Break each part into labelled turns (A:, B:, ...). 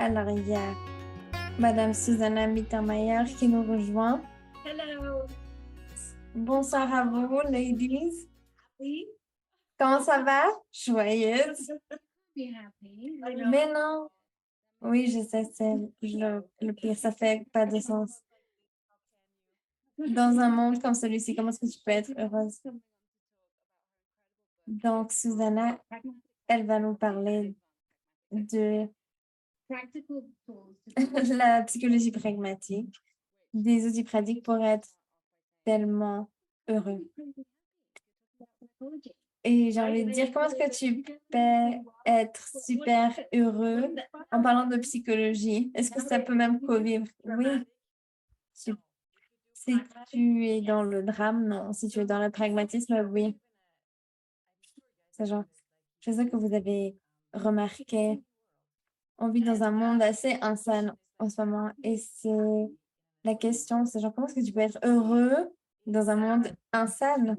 A: Alors, il y a Madame Susanna Mittermeier qui nous rejoint.
B: Hello.
A: Bonsoir à vous, ladies.
B: Oui.
A: Comment ça va? Joyeuse.
B: Be happy.
A: Mais non. Oui, je sais, c'est le pire, ça fait pas de sens. Dans un monde comme celui-ci, comment est-ce que tu peux être heureuse? Donc, Susanna, elle va nous parler de
B: Practical tools
A: la psychologie pragmatique, des outils pratiques pour être tellement heureux. Et j'ai envie de dire, comment est-ce que tu peux être super heureux en parlant de psychologie? Est-ce que ça peut même co-vivre? Oui. Si tu es dans le drame, non. Si tu es dans le pragmatisme, oui. C'est genre, je sais que vous avez remarqué, on vit dans un monde assez insane en ce moment. Et c'est la question, c'est genre, comment est-ce que tu peux être heureux dans un monde insane?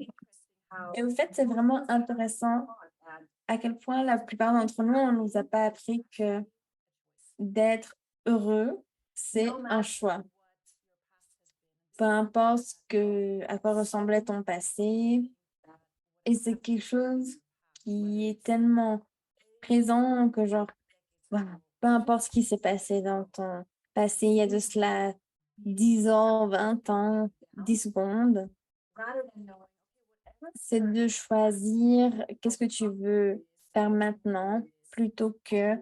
A: Et au fait, c'est vraiment intéressant à quel point la plupart d'entre nous, on ne nous a pas appris que d'être heureux, c'est un choix. Peu importe à quoi ressemblait ton passé. Et c'est quelque chose qui est tellement présent que genre, voilà, peu importe ce qui s'est passé dans ton passé, il y a de cela 10 ans, 20 ans, 10 secondes, c'est de choisir qu'est-ce que tu veux faire maintenant plutôt que,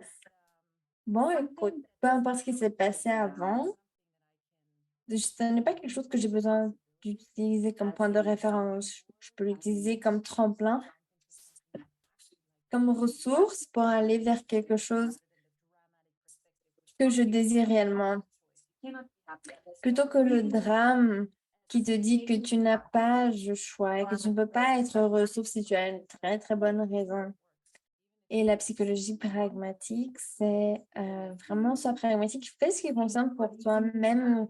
A: bon, écoute, peu importe ce qui s'est passé avant, ce n'est pas quelque chose que j'ai besoin d'utiliser comme point de référence. Je peux l'utiliser comme tremplin, comme ressource pour aller vers quelque chose que je désire réellement. Plutôt que le drame qui te dit que tu n'as pas le choix et que tu ne peux pas être heureux, sauf si tu as une très, très bonne raison. Et la psychologie pragmatique, c'est vraiment sois pragmatique. Fais ce qui fonctionne pour toi, même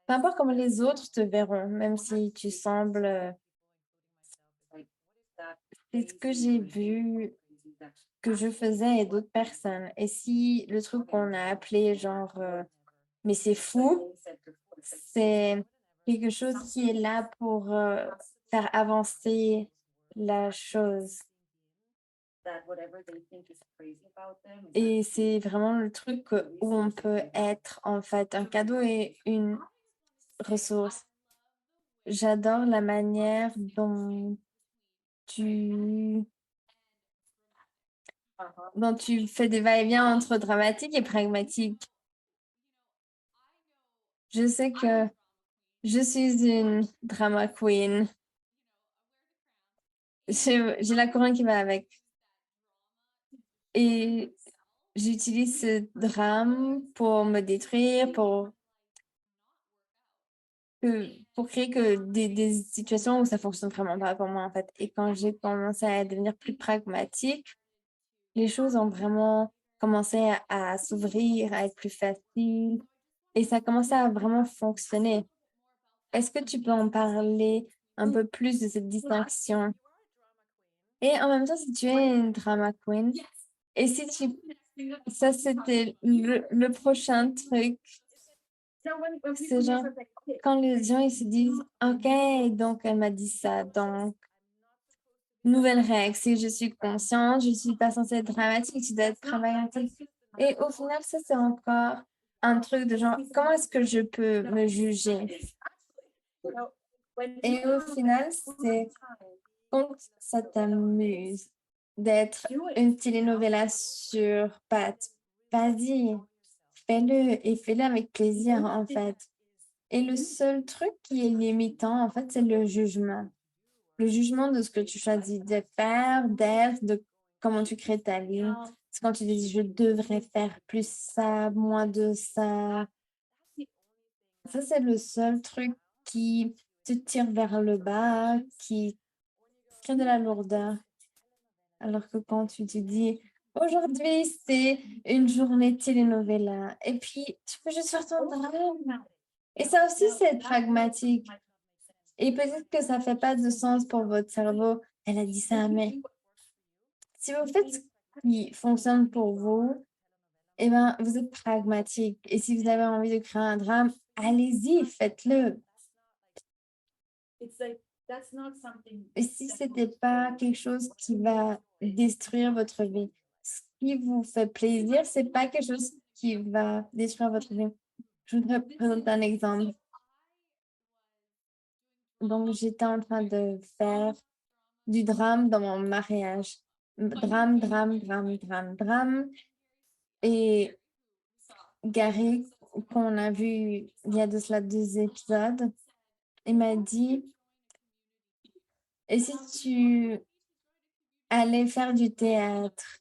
A: peu importe comment les autres te verront, même si tu sembles. C'est ce que j'ai vu que je faisais et d'autres personnes. Et si le truc qu'on a appelé genre, mais c'est fou, c'est quelque chose qui est là pour faire avancer la chose. Et c'est vraiment le truc où on peut être en fait un cadeau et une ressource. J'adore la manière tu, dont tu fais des va-et-vient entre dramatique et pragmatique. Je sais que je suis une drama queen. J'ai la couronne qui va avec. Et j'utilise ce drame pour me détruire, pour créer que des situations où ça fonctionne vraiment pas pour moi, en fait. Et quand j'ai commencé à devenir plus pragmatique, les choses ont vraiment commencé à s'ouvrir, à être plus faciles. Et ça a commencé à vraiment fonctionner. Est-ce que tu peux en parler un peu plus de cette distinction? Et en même temps, si tu es une drama queen, et si tu... Ça, c'était le prochain truc. C'est genre, quand les gens ils se disent, OK, donc elle m'a dit ça, donc nouvelle règle, si je suis consciente, je suis pas censée être dramatique, tu dois être pragmatique. Et au final, ça, c'est encore un truc de genre, comment est-ce que je peux me juger? Et au final, c'est quand ça t'amuse d'être une telenovela sur Pat, vas-y, fais-le et fais-le avec plaisir en fait. Et le seul truc qui est limitant en fait, c'est le jugement. Le jugement de ce que tu choisis de faire, d'être, de comment tu crées ta vie. C'est quand tu dis je devrais faire plus ça, moins de ça. Ça, c'est le seul truc qui te tire vers le bas, qui crée de la lourdeur. Alors que quand tu te dis, aujourd'hui, c'est une journée telenovela, et puis tu peux juste faire ton drame. Et ça aussi, c'est pragmatique. Et peut-être que ça fait pas de sens pour votre cerveau. Elle a dit ça, mais si vous faites ce qui fonctionne pour vous, eh ben, vous êtes pragmatique. Et si vous avez envie de créer un drame, allez-y, faites-le. Et si ce n'était pas quelque chose qui va détruire votre vie, ce qui vous fait plaisir, c'est pas quelque chose qui va détruire votre vie. Je voudrais présenter un exemple. Donc, j'étais en train de faire du drame dans mon mariage. Drame, drame, drame, drame, drame. Et Gary, qu'on a vu il y a de cela 2 épisodes, il m'a dit, et si tu allais faire du théâtre?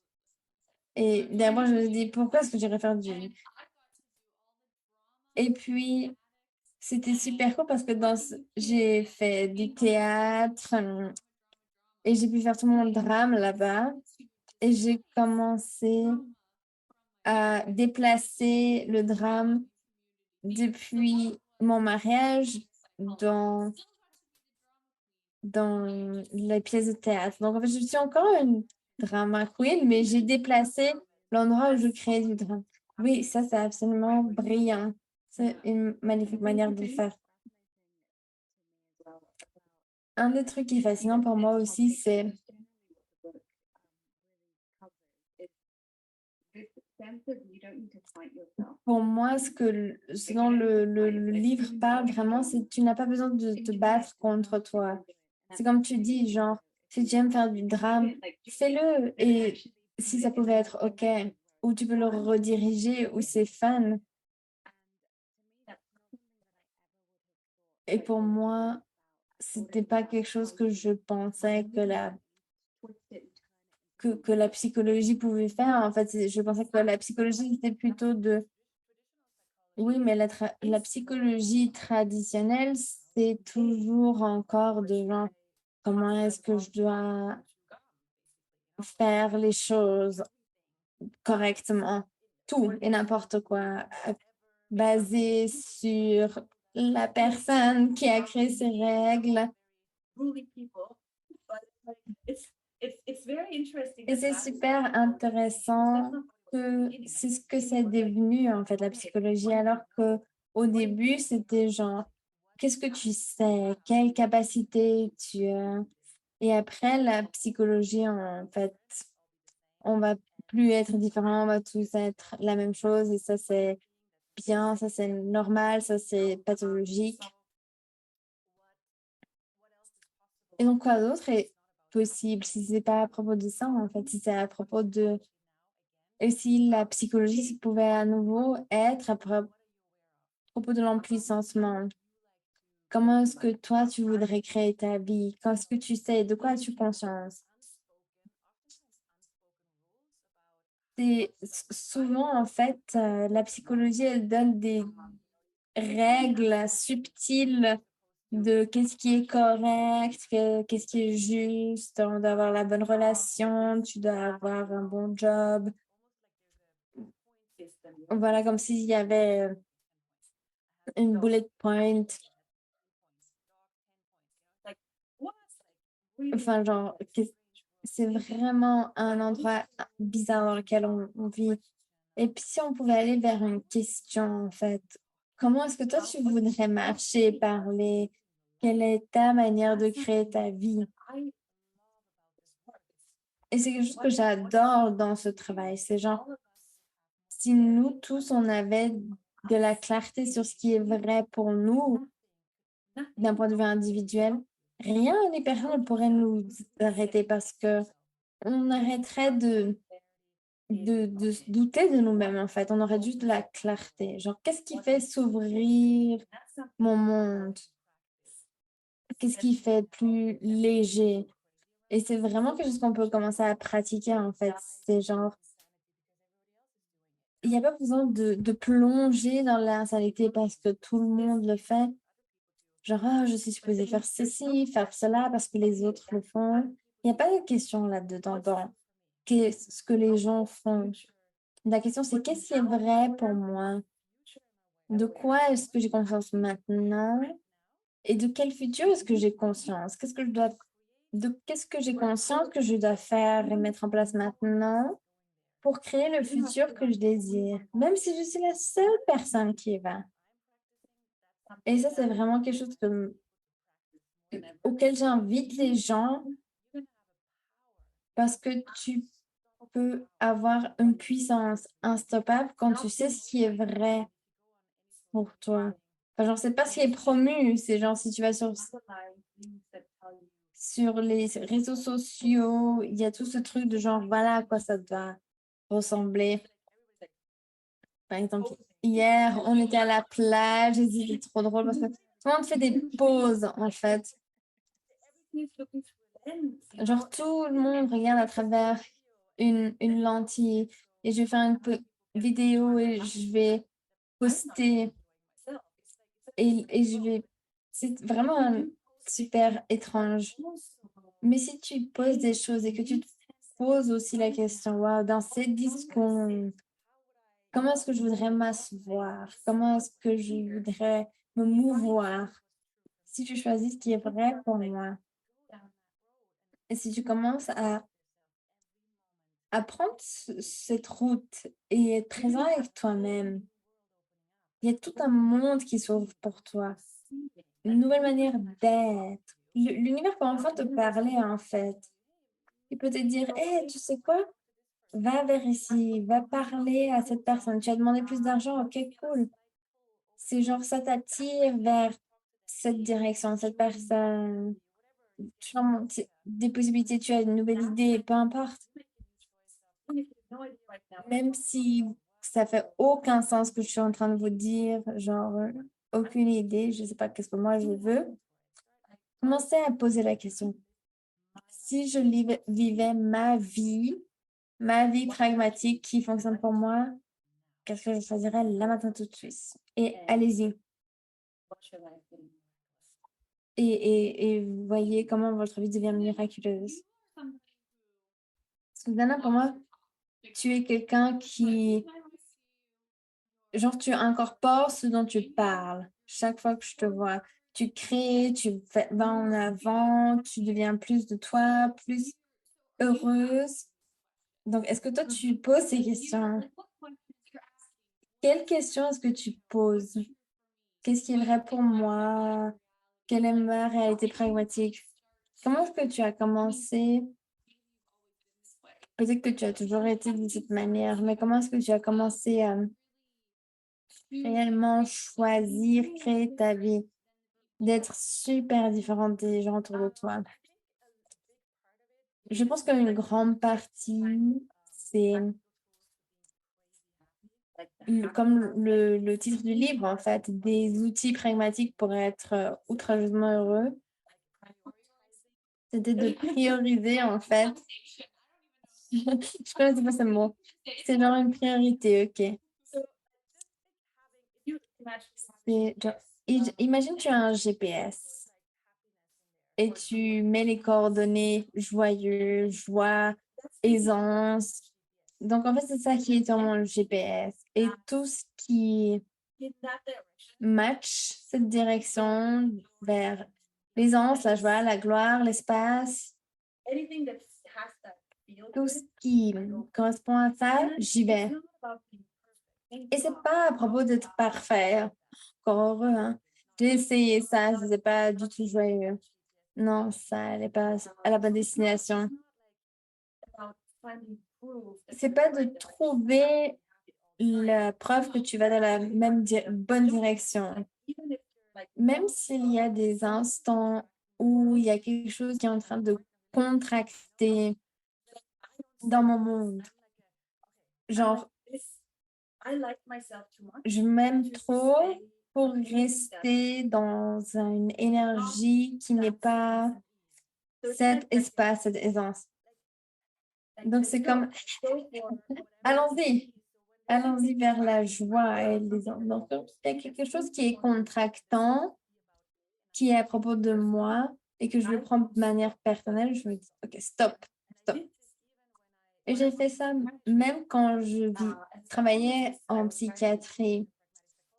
A: Et d'abord, je me dis, pourquoi est-ce que j'irais faire du... Et puis, c'était super cool parce que j'ai fait du théâtre et j'ai pu faire tout mon drame là-bas. Et j'ai commencé à déplacer le drame depuis mon mariage dans, dans les pièces de théâtre. Donc, en fait, je suis encore une drama queen, mais j'ai déplacé l'endroit où je crée du drame. Oui, ça, c'est absolument brillant. C'est une magnifique manière de le faire. Un des trucs qui est fascinant pour moi aussi, c'est pour moi ce dont le livre parle vraiment, c'est que tu n'as pas besoin de te battre contre toi. C'est comme tu dis, genre, si tu aimes faire du drame, fais-le. Et si ça pouvait être OK, ou tu peux le rediriger, ou c'est fun. Et pour moi, c'était pas quelque chose que je pensais que la psychologie pouvait faire. En fait, je pensais que la psychologie, c'était plutôt de... Oui, mais la psychologie traditionnelle, c'est toujours encore de genre, comment est-ce que je dois faire les choses correctement, tout et n'importe quoi, basé sur la personne qui a créé ces règles. Et c'est super intéressant que c'est ce que c'est devenu en fait la psychologie, alors que au début c'était genre qu'est-ce que tu sais, quelle capacité tu as. Et après la psychologie en fait on va plus être différent, on va tous être la même chose et ça c'est bien, ça c'est normal, ça c'est pathologique. Et donc quoi d'autre est possible si c'est pas à propos de ça en fait, si c'est à propos de... Et si la psychologie pouvait à nouveau être à propos de l'empuissancement, comment est-ce que toi, tu voudrais créer ta vie? Qu'est-ce que tu sais? De quoi as-tu conscience? C'est souvent, en fait, la psychologie, elle donne des règles subtiles de qu'est-ce qui est correct, qu'est-ce qui est juste. On doit avoir la bonne relation, tu dois avoir un bon job. Voilà, comme s'il y avait une bullet point. Enfin, genre, c'est vraiment un endroit bizarre dans lequel on vit. Et puis, si on pouvait aller vers une question, en fait, comment est-ce que toi, tu voudrais marcher, parler? Quelle est ta manière de créer ta vie? Et c'est quelque chose que j'adore dans ce travail. C'est genre, si nous tous, on avait de la clarté sur ce qui est vrai pour nous, d'un point de vue individuel, rien ni personne ne pourrait nous arrêter parce que on arrêterait de se douter de nous-mêmes, en fait. On aurait juste de la clarté. Genre, qu'est-ce qui fait s'ouvrir mon monde? Qu'est-ce qui fait plus léger? Et c'est vraiment quelque chose qu'on peut commencer à pratiquer, en fait. C'est genre, il n'y a pas besoin de plonger dans l'insanité parce que tout le monde le fait. Genre, ah, je suis supposée faire ceci, faire cela parce que les autres le font. Il n'y a pas de question là-dedans dans qu'est-ce que les gens font. La question, c'est qu'est-ce qui est vrai pour moi? De quoi est-ce que j'ai conscience maintenant? Et de quel futur est-ce que j'ai conscience? Qu'est-ce que j'ai conscience que je dois faire et mettre en place maintenant? pour créer le futur que je désire, même si je suis la seule personne qui y va. Et ça, c'est vraiment quelque chose auquel j'invite les gens parce que tu peux avoir une puissance instoppable quand tu sais ce qui est vrai pour toi. Enfin, genre, c'est pas ce qui est promu, c'est genre si tu vas sur les réseaux sociaux, il y a tout ce truc de genre, voilà à quoi ça doit ressembler. Par exemple, hier, on était à la plage et c'était trop drôle parce que tout le monde fait des pauses, en fait. Genre, tout le monde regarde à travers une lentille et je vais faire une vidéo et je vais poster et je vais... C'est vraiment super étrange. Mais si tu poses des choses et que tu te poses aussi la question, wow, dans ces 10 secondes, comment est-ce que je voudrais m'asseoir? Comment est-ce que je voudrais me mouvoir? Si tu choisis ce qui est vrai pour moi, et si tu commences à prendre cette route et être présent avec toi-même, il y a tout un monde qui s'ouvre pour toi, une nouvelle manière d'être. L'univers peut enfin te parler, en fait. Il peut te dire, hé, tu sais quoi? Va vers ici, va parler à cette personne. Tu as demandé plus d'argent, ok, cool. C'est genre ça t'attire vers cette direction, cette personne. Tu vois, des possibilités, tu as une nouvelle idée, peu importe. Même si ça fait aucun sens ce que je suis en train de vous dire, genre aucune idée, je sais pas qu'est-ce que moi je veux. Commencez à poser la question. Si je vivais ma vie pragmatique qui fonctionne pour moi, qu'est-ce que je choisirais là maintenant tout de suite? Et allez-y. Et voyez comment votre vie devient miraculeuse. Parce que Dana, pour moi, tu es quelqu'un qui, genre, tu incorpores ce dont tu parles. Chaque fois que je te vois, tu crées, vas en avant, tu deviens plus de toi, plus heureuse. Donc, est-ce que toi, tu poses ces questions? Quelles questions est-ce que tu poses? Qu'est-ce qui est vrai pour moi? Quelle est ma réalité pragmatique? Comment est-ce que tu as commencé? Peut-être que tu as toujours été de cette manière, mais comment est-ce que tu as commencé à réellement choisir, créer ta vie, d'être super différente des gens autour de toi? Je pense qu'une grande partie, c'est comme le titre du livre, en fait, des outils pragmatiques pour être outrageusement heureux. C'était de prioriser, en fait. Je connais pas ce mot. C'est genre une priorité, ok. Imagine tu as un GPS et tu mets les coordonnées joyeux, joie, aisance. Donc, en fait, c'est ça qui est dans mon GPS. Et tout ce qui match cette direction vers l'aisance, la joie, la gloire, l'espace, tout ce qui correspond à ça, j'y vais. Et c'est pas à propos d'être parfait, encore heureux, hein. J'ai essayé ça, c'est pas du tout joyeux. Non, ça n'est pas à la bonne destination. C'est pas de trouver la preuve que tu vas dans la même bonne direction. Même s'il y a des instants où il y a quelque chose qui est en train de contracter dans mon monde. Genre, je m'aime trop pour rester dans une énergie qui n'est pas cet espace, cette aisance. Donc, c'est comme, allons-y, allons-y vers la joie et l'aisance. Donc, il y a quelque chose qui est contractant, qui est à propos de moi et que je le prends de manière personnelle, je me dis, OK, stop, stop. Et j'ai fait ça même quand je travaillais en psychiatrie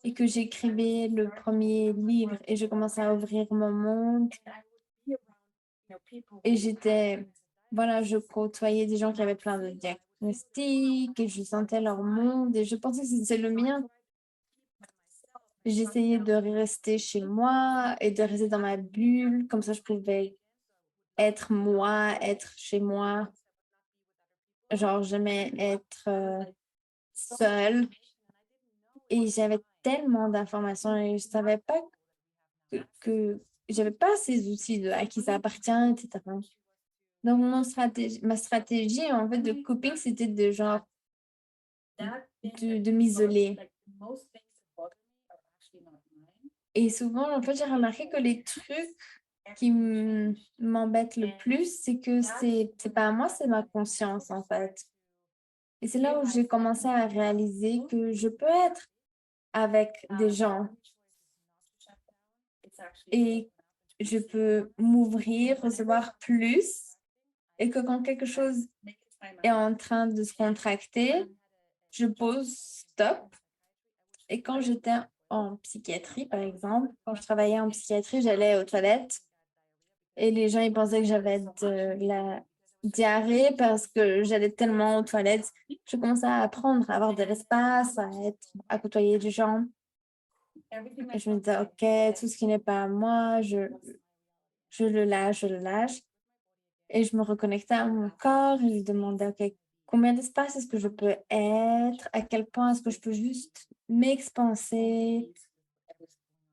A: et que j'écrivais le premier livre et je commençais à ouvrir mon monde et j'étais voilà, je côtoyais des gens qui avaient plein de diagnostics et je sentais leur monde et je pensais que c'était le mien. J'essayais de rester chez moi et de rester dans ma bulle, comme ça je pouvais être moi, être chez moi. Genre, j'aimais être seule et j'avais tellement d'informations et je savais pas que j'avais pas ces outils de à qui ça appartient, etc. Donc, ma stratégie, en fait, de coping, c'était de genre, de m'isoler. Et souvent, en fait, j'ai remarqué que les trucs qui m'embêtent le plus, c'est que c'est pas à moi, c'est ma conscience, en fait. Et c'est là où j'ai commencé à réaliser que je peux être avec des gens et je peux m'ouvrir, recevoir plus et que quand quelque chose est en train de se contracter, je pose stop. Et quand j'étais en psychiatrie, par exemple, quand je travaillais en psychiatrie, j'allais aux toilettes et les gens, ils pensaient que j'avais de la diarrhée parce que j'allais tellement aux toilettes. Je commençais à apprendre, à avoir de l'espace, à côtoyer des gens. Et je me disais, OK, tout ce qui n'est pas à moi, je le lâche, je le lâche. Et je me reconnectais à mon corps et je demandais, OK, combien d'espace est-ce que je peux être? À quel point est-ce que je peux juste m'expanser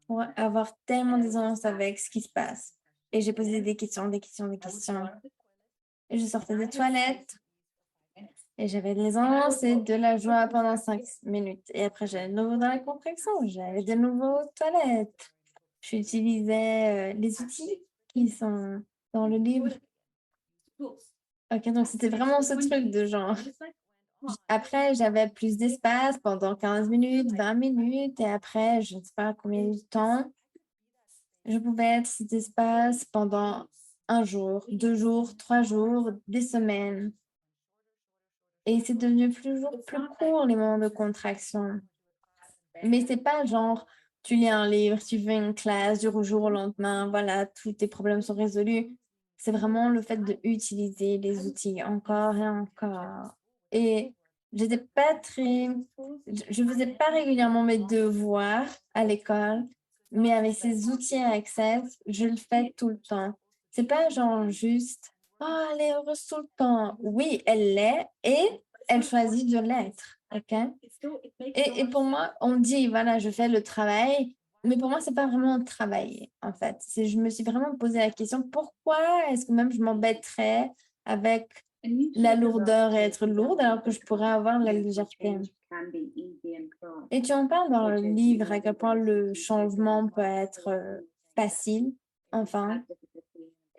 A: pour avoir tellement d'aisance avec ce qui se passe? Et j'ai posé des questions, des questions, des questions. Et je sortais des toilettes et j'avais de l'aisance et de la joie pendant 5 minutes. Et après, j'allais de nouveau dans la contraction. J'allais de nouveau aux toilettes. J'utilisais les outils qui sont dans le livre. OK, donc c'était vraiment ce truc de genre. Après, j'avais plus d'espace pendant 15 minutes, 20 minutes, et après, je ne sais pas combien de temps, je pouvais être cet espace pendant un jour, 2 jours, 3 jours, des semaines. Et c'est devenu plus court, les moments de contraction. Mais c'est pas genre, tu lis un livre, tu fais une classe, du jour au lendemain, voilà, tous tes problèmes sont résolus. C'est vraiment le fait d'utiliser les outils encore et encore. Et j'étais pas très, je faisais pas régulièrement mes devoirs à l'école, mais avec ces outils à Access, je le fais tout le temps. C'est pas genre juste, oh, elle est heureuse tout le temps. Oui, elle l'est et elle choisit de l'être. OK? Et pour moi, on dit, voilà, je fais le travail, mais pour moi, c'est pas vraiment travailler, en fait. Je me suis vraiment posé la question, pourquoi est-ce que même je m'embêterais avec la lourdeur et être lourde alors que je pourrais avoir la légèreté? Et tu en parles dans le livre à quel point le changement peut être facile, enfin,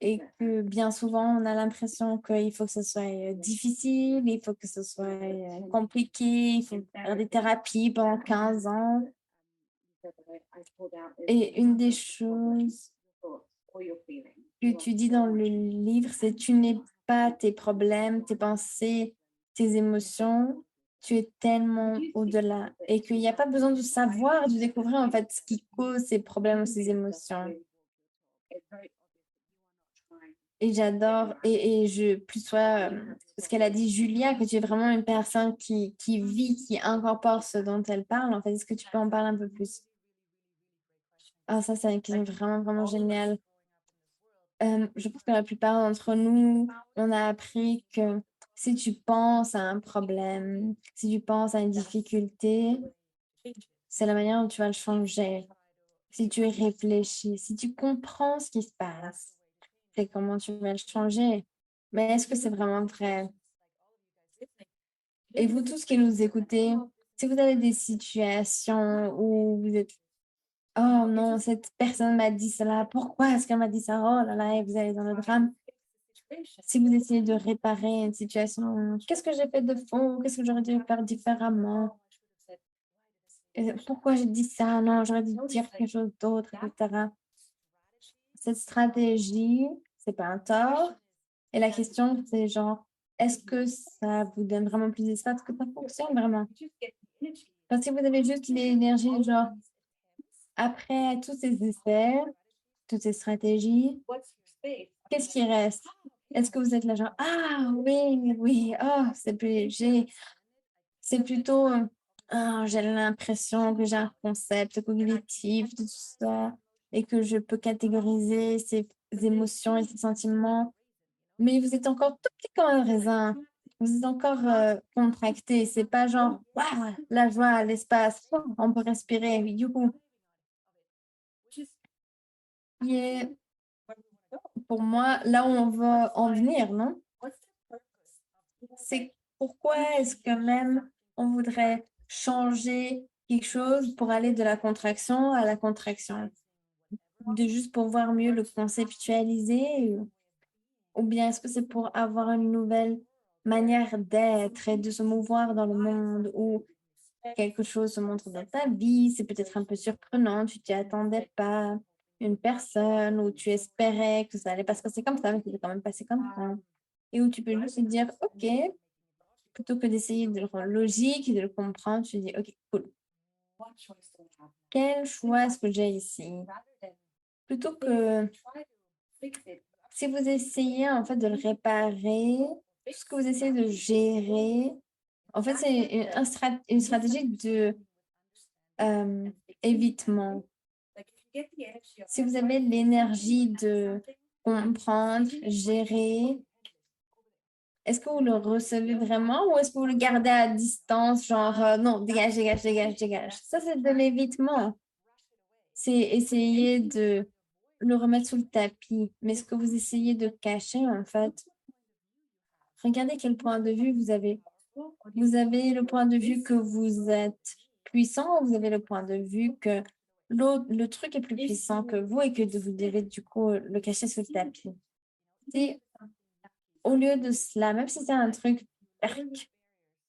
A: et que bien souvent, on a l'impression qu'il faut que ce soit difficile, il faut que ce soit compliqué, il faut faire des thérapies pendant 15 ans. Et une des choses que tu dis dans le livre, c'est tu n'es pas tes problèmes, tes pensées, tes émotions, tu es tellement au-delà et qu'il n'y a pas besoin de savoir, de découvrir en fait ce qui cause ces problèmes ou ces émotions. Et j'adore, et je, plus toi, ce qu'elle a dit, Julia, que tu es vraiment une personne qui vit, qui incorpore ce dont elle parle. En fait, est-ce que tu peux en parler un peu plus? Ah, ça, c'est une question vraiment, vraiment géniale. Je pense que la plupart d'entre nous, on a appris que si tu penses à un problème, si tu penses à une difficulté, c'est la manière dont tu vas le changer. Si tu y réfléchis, si tu comprends ce qui se passe, c'est comment tu vas le changer. Mais est-ce que c'est vraiment vrai? Et vous tous qui nous écoutez, si vous avez des situations où vous êtes, oh non, cette personne m'a dit cela, pourquoi est-ce qu'elle m'a dit ça? Oh là là, et vous allez dans le drame. Si vous essayez de réparer une situation, qu'est-ce que j'ai fait de faux? Qu'est-ce que j'aurais dû faire différemment? Et pourquoi j'ai dit ça? Non, j'aurais dû dire quelque chose d'autre, etc. Cette stratégie, c'est pas un tort. Et la question, c'est genre, est-ce que ça vous donne vraiment plus d'espace? Est-ce que ça fonctionne vraiment? Parce que si vous avez juste l'énergie, genre, après tous ces essais, toutes ces stratégies, qu'est-ce qui reste? Est-ce que vous êtes là genre, ah oui, oui, oh, c'est plutôt, j'ai l'impression que j'ai un concept cognitif de tout ça et que je peux catégoriser ces émotions et ces sentiments, mais vous êtes encore tout petit comme un raisin. Vous êtes encore contracté. C'est pas genre, waouh, la joie, l'espace, on peut respirer, youhou. Qui est, pour moi, là où on va en venir, non? C'est pourquoi est-ce que même on voudrait changer quelque chose pour aller de la contraction à la contraction? De juste pour voir mieux le conceptualiser, ou bien est-ce que c'est pour avoir une nouvelle manière d'être et de se mouvoir dans le monde, ou quelque chose se montre dans ta vie, c'est peut-être un peu surprenant, tu t'y attendais pas, une personne où tu espérais que ça allait pas se passer comme ça, mais c'est quand même passé comme ça. Et où tu peux juste te dire, OK, plutôt que d'essayer de le rendre logique et de le comprendre, tu dis, OK, cool. Quel choix est-ce que j'ai ici? Plutôt que si vous essayez en fait de le réparer, tout ce que vous essayez de gérer, en fait, c'est une stratégie de évitement. Si vous avez l'énergie de comprendre, gérer, est-ce que vous le recevez vraiment ou est-ce que vous le gardez à distance, genre non, dégage, dégage, dégage, dégage. Ça, c'est de l'évitement. C'est essayer de le remettre sous le tapis. Mais ce que vous essayez de cacher, en fait, regardez quel point de vue vous avez. Vous avez le point de vue que vous êtes puissant ou vous avez le point de vue que le truc est plus puissant que vous et que vous devez du coup le cacher sous le tapis. Et au lieu de cela, même si c'est un truc,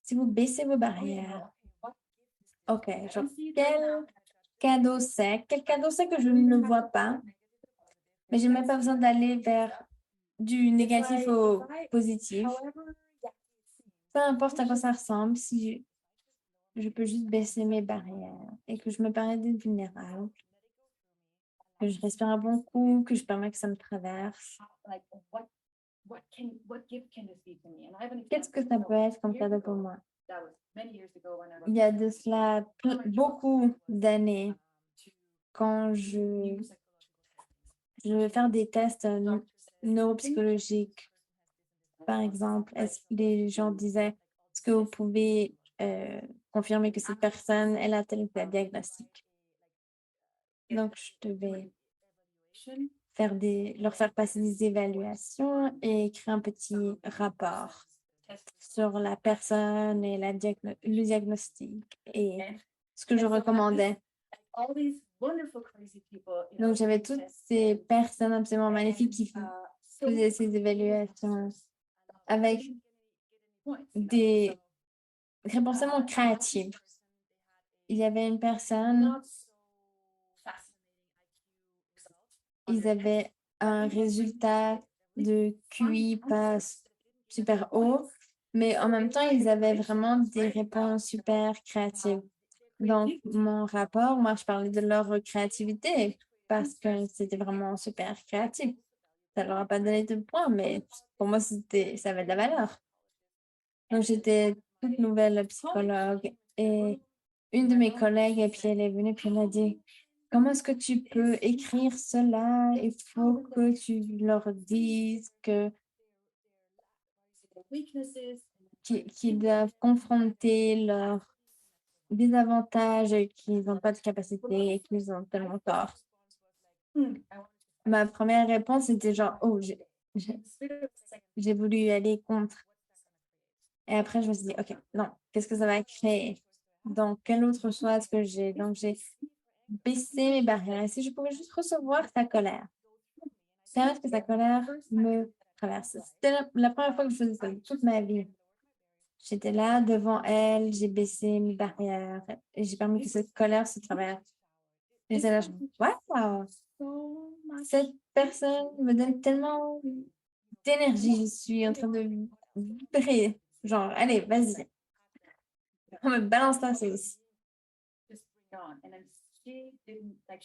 A: si vous baissez vos barrières, OK, genre quel cadeau c'est que je ne le vois pas, mais j'ai même pas besoin d'aller vers du négatif au positif. Peu importe à quoi ça ressemble, si je peux juste baisser mes barrières et que je me permets d'être vulnérable, que je respire un bon coup, que je permets que ça me traverse. Qu'est-ce que ça peut être comme cadeau pour moi? Il y a de cela beaucoup d'années, quand je vais faire des tests neuropsychologiques, par exemple, est-ce que les gens disaient, est-ce que vous pouvez confirmer que cette personne, elle a tel ou tel diagnostic? Donc, je devais leur faire passer des évaluations et écrire un petit rapport sur la personne et le diagnostic et ce que je recommandais. Donc, j'avais toutes ces personnes absolument magnifiques qui faisaient ces évaluations avec des réponses tellement créatives. Il y avait une personne, ils avaient un résultat de QI pas super haut, mais en même temps, ils avaient vraiment des réponses super créatives. Donc, mon rapport, moi, je parlais de leur créativité parce que c'était vraiment super créatif. Ça leur a pas donné de points, mais pour moi, ça avait de la valeur. Donc, j'étais toute nouvelle psychologue et une de mes collègues, et puis elle est venue, puis elle m'a dit, comment est-ce que tu peux écrire cela? Il faut que tu leur dises qu'ils doivent confronter leurs désavantages, qu'ils n'ont pas de capacité et qu'ils ont tellement tort. Ma première réponse était genre, oh, j'ai voulu aller contre. Et après, je me suis dit, OK, non, qu'est-ce que ça va créer? Donc, quel autre choix est-ce que j'ai? Donc, j'ai baissé mes barrières. Et si je pouvais juste recevoir sa colère, permettre que sa colère me traverse. C'était la première fois que je faisais ça de toute ma vie. J'étais là devant elle, j'ai baissé mes barrières et j'ai permis que cette colère se traverse. Et c'est là, je me dis, waouh, cette personne me donne tellement d'énergie. Je suis en train de vibrer. Genre, allez, vas-y. On me balance ta sauce.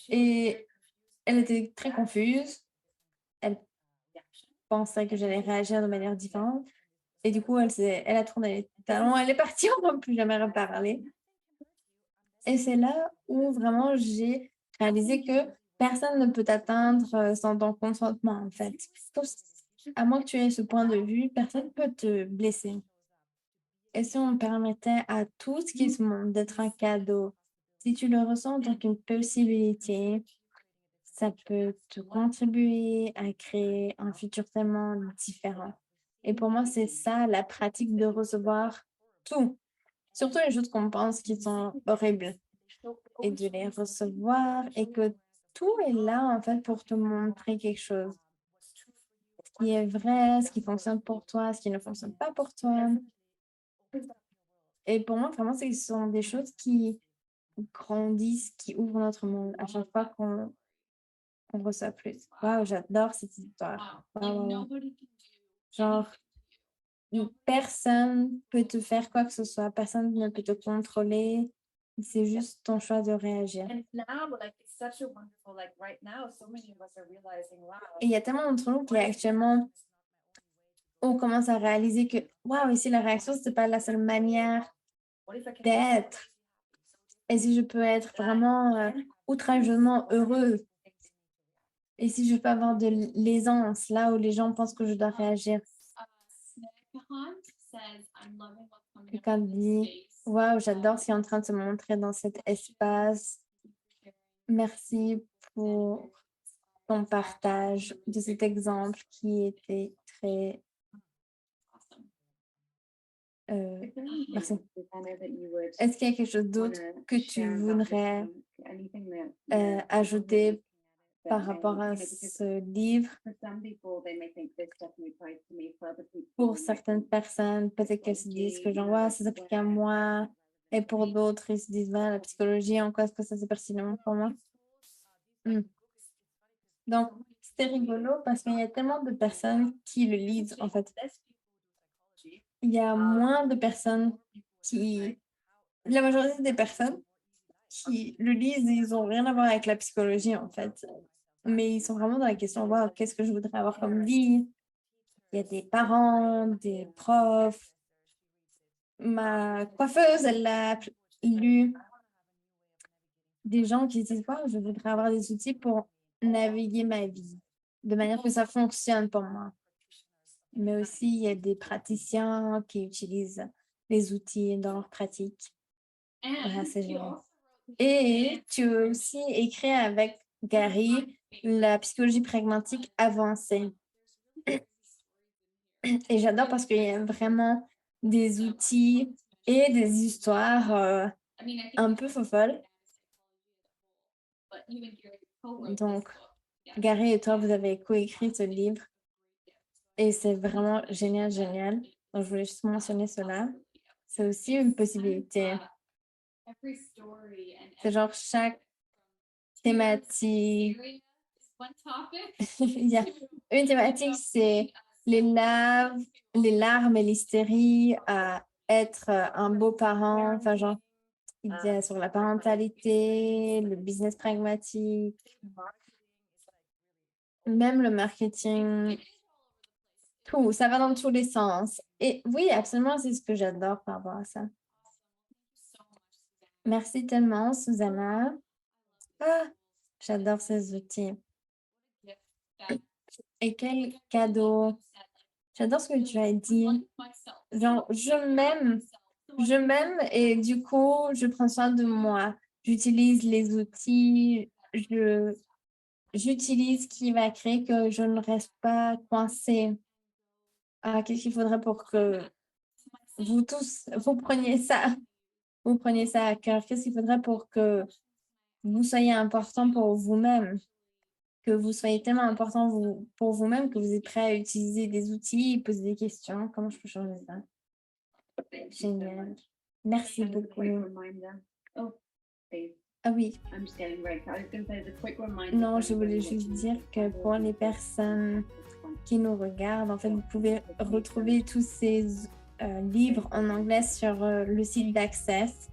A: Et elle était très confuse. Elle pensais que j'allais réagir de manière différente. Et du coup, elle a tourné les talons, elle est partie, on ne plus jamais reparler. Et c'est là où vraiment j'ai réalisé que personne ne peut t'atteindre sans ton consentement, en fait. À moins que tu aies ce point de vue, personne ne peut te blesser. Et si on permettait à tout ce qui se montre d'être un cadeau, si tu le ressens en tant qu'une possibilité, ça peut te contribuer à créer un futur tellement différent. Et pour moi, c'est ça la pratique de recevoir tout, surtout les choses qu'on pense qui sont horribles, et de les recevoir et que tout est là en fait pour te montrer quelque chose. Ce qui est vrai, ce qui fonctionne pour toi, ce qui ne fonctionne pas pour toi. Et pour moi, vraiment, ce sont des choses qui grandissent, qui ouvrent notre monde à chaque fois qu'on reçoit plus. Waouh, j'adore cette histoire. Waouh, waouh, waouh. Genre, personne peut te faire quoi que ce soit, personne ne peut te contrôler. C'est juste ton choix de réagir.
C: And now, like, it's such a wonderful, like, right now, so many of us are realizing, wow.
A: Et il y a tellement d'entre nous qui actuellement, on commence à réaliser que, waouh, ici, la réaction, c'est pas la seule manière
C: What if I can
A: d'être. Et si je peux être vraiment outrageusement heureuse, et si je peux avoir de l'aisance là où les gens pensent que je dois réagir. Quelqu'un dit, waouh, j'adore ce qui est en train de se montrer dans cet espace. Merci pour ton partage de cet exemple qui était très... merci. Est-ce qu'il y a quelque chose d'autre que tu voudrais ajouter par rapport à ce livre? Pour certaines personnes, peut-être qu'elles se disent que genre, ouais, ça s'applique à moi. Et pour d'autres, ils se disent, ouais, la psychologie, en quoi est-ce que ça c'est pertinent pour moi? Donc, c'était rigolo parce qu'il y a tellement de personnes qui le lisent, en fait. Il y a moins de personnes qui... La majorité des personnes qui le lisent, ils n'ont rien à voir avec la psychologie, en fait. Mais ils sont vraiment dans la question, wow, qu'est-ce que je voudrais avoir comme vie? Il y a des parents, des profs. Ma coiffeuse, elle l'a lu. Des gens qui disent, wow, je voudrais avoir des outils pour naviguer ma vie, de manière que ça fonctionne pour moi. Mais aussi, il y a des praticiens qui utilisent les outils dans leur pratique. Voilà, c'est génial. Et tu as aussi écrit avec Gary la psychologie pragmatique avancée. Et j'adore parce qu'il y a vraiment des outils et des histoires un peu folles. Donc, Gary et toi, vous avez coécrit ce livre. Et c'est vraiment génial, génial. Donc, je voulais juste mentionner cela. C'est aussi une possibilité. C'est genre chaque thématique. Il y a une thématique, c'est les larmes et l'hystérie à être un beau parent. Enfin, genre, il y a sur la parentalité, le business pragmatique, même le marketing. Tout, ça va dans tous les sens. Et oui, absolument, c'est ce que j'adore par rapport à ça. Merci tellement, Susanna. Ah, j'adore ces outils. Et quel cadeau. J'adore ce que tu as dit. Genre, je m'aime et du coup, je prends soin de moi. J'utilise les outils, j'utilise ce qui va créer que je ne reste pas coincée. Ah, qu'est-ce qu'il faudrait pour que vous tous, vous preniez ça à cœur? Qu'est-ce qu'il faudrait pour que vous soyez important pour vous-même? Que vous soyez tellement important pour vous-même que vous êtes prêt à utiliser des outils, poser des questions. Comment je peux changer ça? Génial. Merci beaucoup. Ah oui. Non, je voulais juste dire que pour les personnes qui nous regardent, en fait, vous pouvez retrouver tous ces livres en anglais sur le site d'Access.